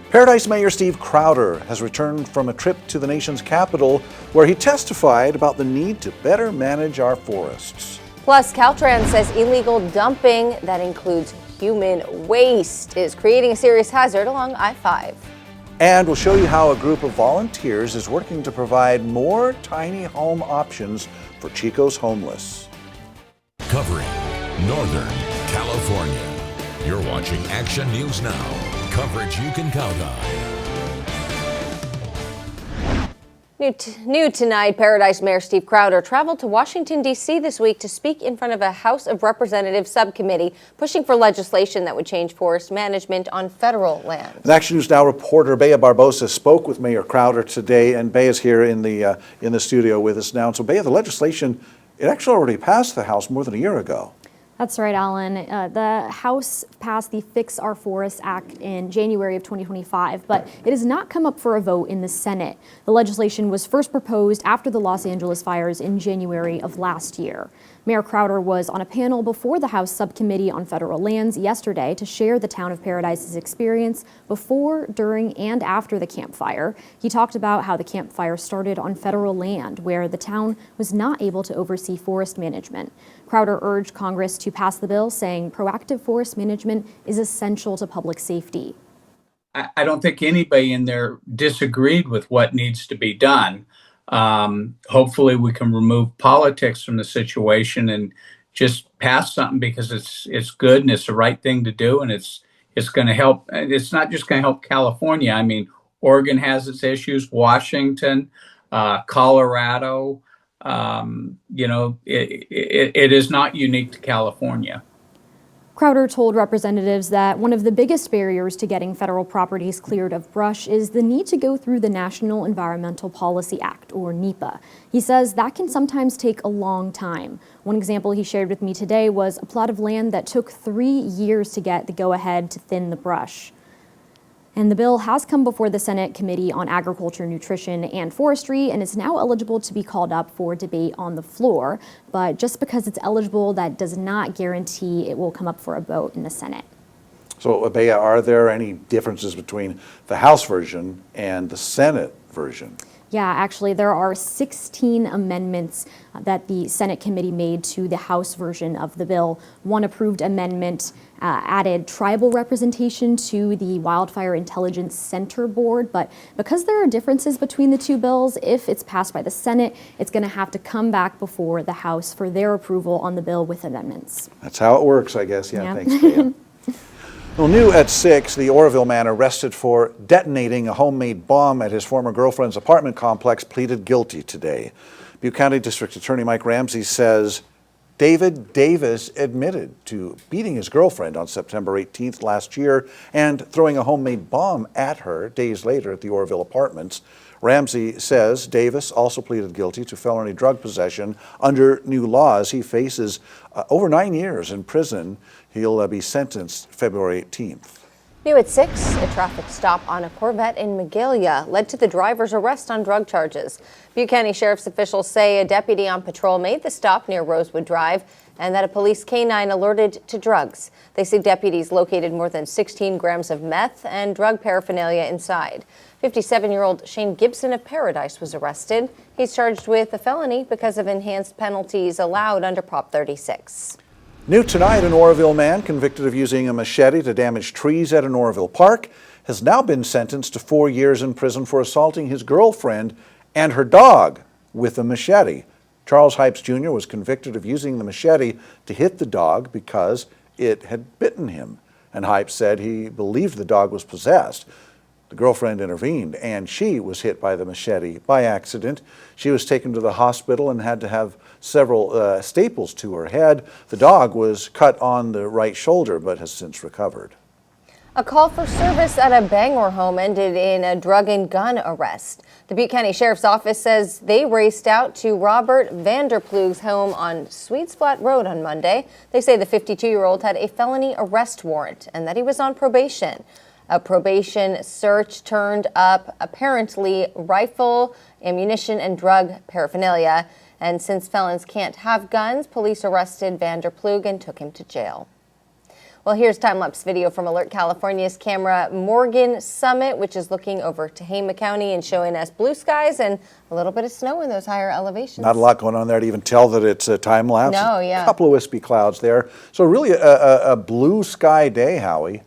Paradise Mayor Steve Crowder has returned from a trip to the nation's capital where he testified about the need to better manage our forests. Plus, Caltrans says illegal dumping, that includes human waste, is creating a serious hazard along I-5. And we'll show you how a group of volunteers is working to provide more tiny home options for Chico's homeless. Covering Northern California. You're watching Action News Now. Coverage you can count on. New tonight, Paradise Mayor Steve Crowder traveled to Washington, D.C. this week to speak in front of a House of Representatives subcommittee pushing for legislation that would change forest management on federal land. An Action News Now reporter Bea Barbosa spoke with Mayor Crowder today, and Bea is here in the studio with us now. And so, Bea, the legislation, it actually already passed the House more than a year ago. That's right, Alan. The House passed the Fix Our Forests Act in January of 2025, but it has not come up for a vote in the Senate. The legislation was first proposed after the Los Angeles fires in January of last year. Mayor Crowder was on a panel before the House Subcommittee on Federal Lands yesterday to share the town of Paradise's experience before, during, and after the Camp Fire. He talked about how the Camp Fire started on federal land, where the town was not able to oversee forest management. Crowder urged Congress to pass the bill, saying proactive forest management is essential to public safety. I don't think anybody in there disagreed with what needs to be done. Hopefully we can remove politics from the situation and just pass something because it's good and it's the right thing to do, and it's going to help. It's not just going to help California. I mean, Oregon has its issues, Washington, Colorado. It is not unique to California. Crowder told representatives that one of the biggest barriers to getting federal properties cleared of brush is the need to go through the National Environmental Policy Act, or NEPA. He says that can sometimes take a long time. One example he shared with me today was a plot of land that took 3 years to get the go-ahead to thin the brush. And the bill has come before the Senate Committee on Agriculture, Nutrition, and Forestry and is now eligible to be called up for debate on the floor. But just because it's eligible, that does not guarantee it will come up for a vote in the Senate. So, Bea, are there any differences between the House version and the Senate version? Yeah, actually, there are 16 amendments that the Senate committee made to the House version of the bill. One approved amendment added tribal representation to the Wildfire Intelligence Center Board, but because there are differences between the two bills, if it's passed by the Senate, it's going to have to come back before the House for their approval on the bill with amendments. That's how it works, I guess. Yeah. Thanks, Bea. Well, new at 6, the Oroville man arrested for detonating a homemade bomb at his former girlfriend's apartment complex pleaded guilty today. Butte County District Attorney Mike Ramsey says David Davis admitted to beating his girlfriend on September 18th last year and throwing a homemade bomb at her days later at the Oroville apartments. Ramsey says Davis also pleaded guilty to felony drug possession. Under new laws, he faces over 9 years in prison. He'll be sentenced February 18th. New at 6, a traffic stop on a Corvette in Magalia led to the driver's arrest on drug charges. Butte County Sheriff's officials say a deputy on patrol made the stop near Rosewood Drive and that a police canine alerted to drugs. They say deputies located more than 16 grams of meth and drug paraphernalia inside. 57-year-old Shane Gibson of Paradise was arrested. He's charged with a felony because of enhanced penalties allowed under Prop 36. New tonight, an Oroville man convicted of using a machete to damage trees at an Oroville park has now been sentenced to 4 years in prison for assaulting his girlfriend and her dog with a machete. Charles Hypes Jr. was convicted of using the machete to hit the dog because it had bitten him, and Hypes said he believed the dog was possessed. The girlfriend intervened, and she was hit by the machete by accident. She was taken to the hospital and had to have several staples to her head. The dog was cut on the right shoulder, but has since recovered. A call for service at a Bangor home ended in a drug and gun arrest. The Butte County Sheriff's Office says they raced out to Robert Vanderplug's home on Sweets Flat Road on Monday. They say the 52-year-old had a felony arrest warrant and that he was on probation. A probation search turned up apparently rifle, ammunition, and drug paraphernalia. And since felons can't have guns, police arrested Vanderplug and took him to jail. Well, here's time-lapse video from Alert California's camera Morgan Summit, which is looking over Tehama County and showing us blue skies and a little bit of snow in those higher elevations. Not a lot going on there to even tell that it's a time lapse. No, yeah. A couple of wispy clouds there. So really a blue sky day, Howie.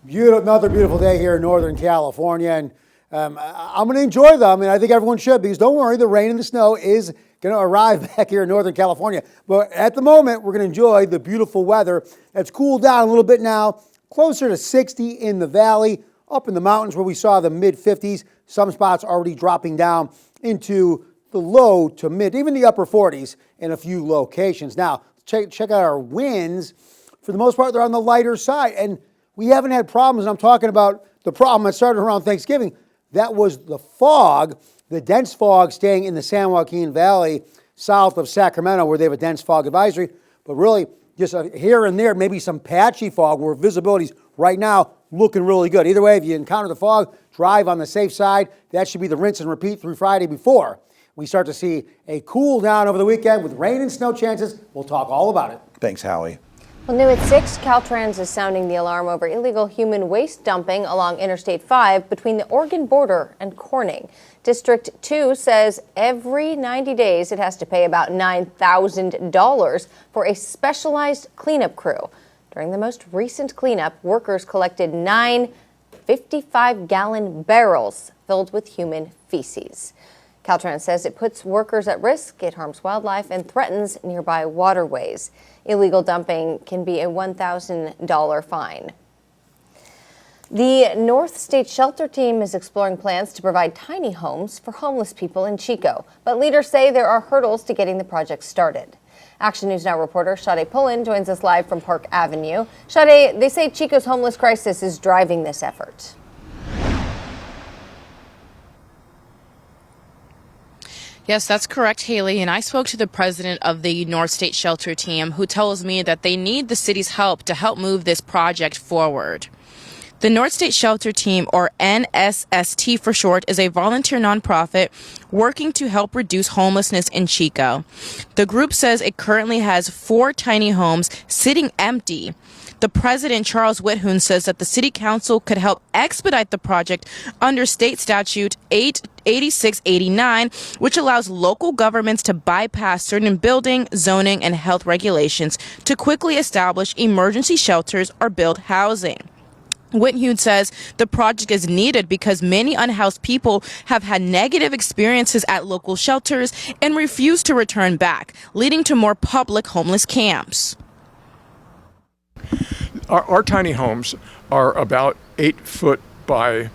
Another beautiful day here in Northern California, and I'm going to enjoy them. I mean, I think everyone should, because don't worry, the rain and the snow is going to arrive back here in Northern California. But at the moment, we're going to enjoy the beautiful weather. It's cooled down a little bit now, closer to 60 in the valley, up in the mountains where we saw the mid-50s. Some spots already dropping down into the low to mid, even the upper 40s in a few locations. Now, check out our winds. For the most part, they're on the lighter side, and we haven't had problems. And I'm talking about the problem that started around Thanksgiving. That was the fog, the dense fog staying in the San Joaquin Valley south of Sacramento, where they have a dense fog advisory. But really, just here and there, maybe some patchy fog where visibility's right now looking really good. Either way, if you encounter the fog, drive on the safe side. That should be the rinse and repeat through Friday before we start to see a cool down over the weekend with rain and snow chances. We'll talk all about it. Thanks, Howie. Well, new at 6, Caltrans is sounding the alarm over illegal human waste dumping along Interstate 5 between the Oregon border and Corning. District 2 says every 90 days it has to pay about $9,000 for a specialized cleanup crew. During the most recent cleanup, workers collected 9 55-gallon barrels filled with human feces. Caltrans says it puts workers at risk, it harms wildlife, and threatens nearby waterways. Illegal dumping can be a $1,000 fine. The North State Shelter Team is exploring plans to provide tiny homes for homeless people in Chico, but leaders say there are hurdles to getting the project started. Action News Now reporter Sade Pullen joins us live from Park Avenue. Sade, they say Chico's homeless crisis is driving this effort. Yes, that's correct, Haley. And I spoke to the president of the North State Shelter Team, who tells me that they need the city's help to help move this project forward. The North State Shelter Team, or NSST for short, is a volunteer nonprofit working to help reduce homelessness in Chico. The group says it currently has 4 tiny homes sitting empty. The president, Charles Whithoon, says that the city council could help expedite the project under state statute 8689, which allows local governments to bypass certain building, zoning, and health regulations to quickly establish emergency shelters or build housing. Whithoon says the project is needed because many unhoused people have had negative experiences at local shelters and refuse to return back, leading to more public homeless camps. Our tiny homes are about 8 foot by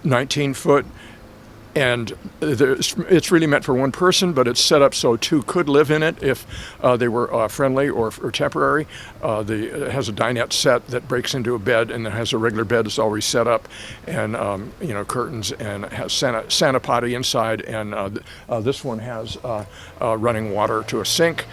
19 foot, and it's really meant for one person, but it's set up so 2 could live in it if they were friendly or temporary. It has a dinette set that breaks into a bed, and it has a regular bed that's already set up, and curtains, and it has Santa potty inside, and this one has running water to a sink.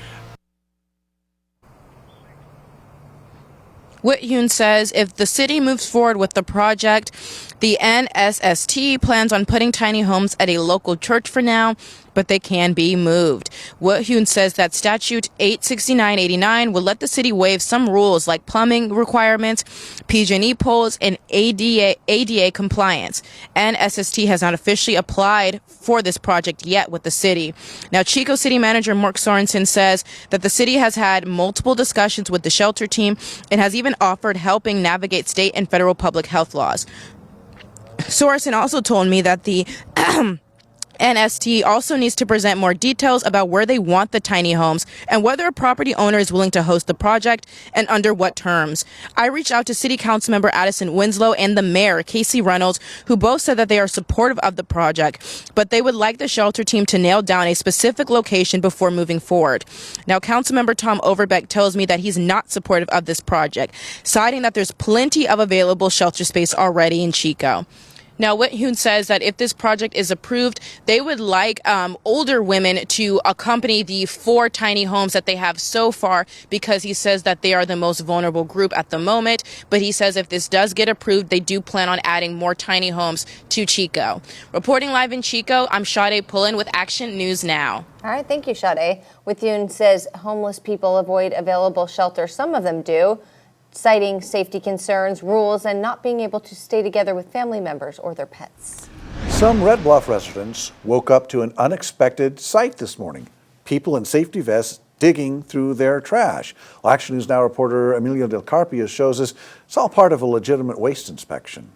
Whithoon says if the city moves forward with the project, the NSST plans on putting tiny homes at a local church for now, but they can be moved. Whithoon says that statute 86989 will let the city waive some rules like plumbing requirements, PG&E poles, and ADA compliance. NSST has not officially applied for this project yet with the city. Now, Chico City Manager Mark Sorensen says that the city has had multiple discussions with the shelter team and has even offered helping navigate state and federal public health laws. Sorensen also told me that the NST also needs to present more details about where they want the tiny homes and whether a property owner is willing to host the project and under what terms. I reached out to City Council member Addison Winslow and the mayor, Casey Reynolds, who both said that they are supportive of the project, but they would like the shelter team to nail down a specific location before moving forward. Now, Councilmember Tom Overbeck tells me that he's not supportive of this project, citing that there's plenty of available shelter space already in Chico. Now, Whithoon says that if this project is approved, they would like older women to accompany the 4 tiny homes that they have so far, because he says that they are the most vulnerable group at the moment. But he says if this does get approved, they do plan on adding more tiny homes to Chico. Reporting live in Chico, I'm Sade Pullen with Action News Now. All right, thank you, Sade. Whithoon says homeless people avoid available shelter. Some of them do. citing safety concerns, rules, and not being able to stay together with family members or their pets. Some Red Bluff residents woke up to an unexpected sight this morning. People in safety vests digging through their trash. Well, Action News Now reporter Emilio Del Carpio shows us it's all part of a legitimate waste inspection.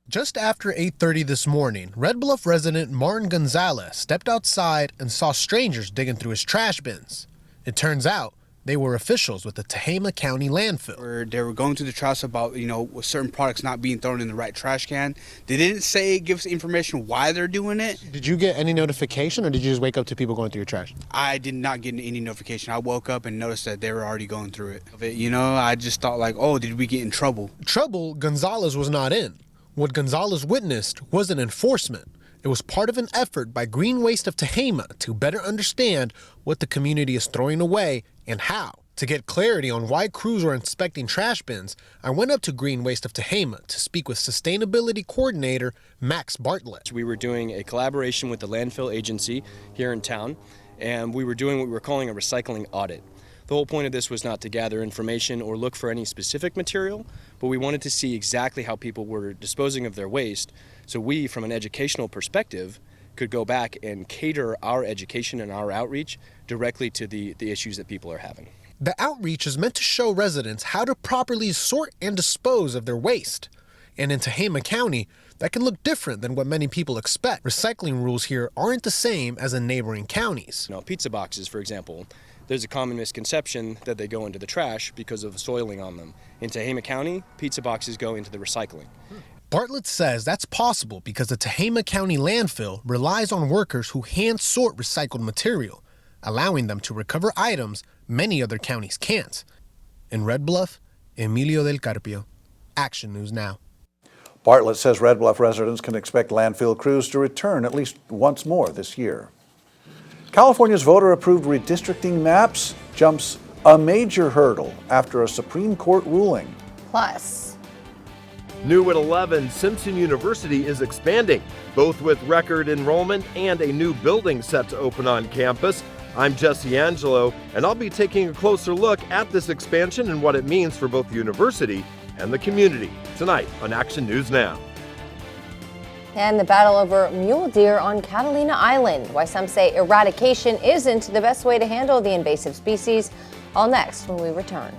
Just after 8:30 this morning, Red Bluff resident Martin Gonzalez stepped outside and saw strangers digging through his trash bins. It turns out they were officials with the Tehama County landfill. They were going through the trash about, with certain products not being thrown in the right trash can. They didn't give us information why they're doing it. Did you get any notification, or did you just wake up to people going through your trash? I did not get any notification. I woke up and noticed that they were already going through it. I just thought oh, did we get in trouble? Trouble Gonzalez was not in. What Gonzalez witnessed wasn't enforcement. It was part of an effort by Green Waste of Tehama to better understand what the community is throwing away and how. To get clarity on why crews were inspecting trash bins, I went up to Green Waste of Tehama to speak with Sustainability Coordinator Max Bartlett. We were doing a collaboration with the landfill agency here in town, and we were doing what we were calling a recycling audit. The whole point of this was not to gather information or look for any specific material, but we wanted to see exactly how people were disposing of their waste, so we, from an educational perspective, could go back and cater our education and our outreach directly to the issues that people are having. The outreach is meant to show residents how to properly sort and dispose of their waste. And in Tehama County, that can look different than what many people expect. Recycling rules here aren't the same as in neighboring counties. Pizza boxes, for example, there's a common misconception that they go into the trash because of soiling on them. In Tehama County, pizza boxes go into the recycling. Bartlett says that's possible because the Tehama County landfill relies on workers who hand sort recycled material, allowing them to recover items many other counties can't. In Red Bluff, Emilio Del Carpio, Action News Now. Bartlett says Red Bluff residents can expect landfill crews to return at least once more this year. California's voter-approved redistricting maps jumps a major hurdle after a Supreme Court ruling. Plus, new at 11, Simpson University is expanding, both with record enrollment and a new building set to open on campus. I'm Jesse Angelo, and I'll be taking a closer look at this expansion and what it means for both the university and the community tonight on Action News Now. and the battle over mule deer on Catalina Island. Why some say eradication isn't the best way to handle the invasive species. All next when we return.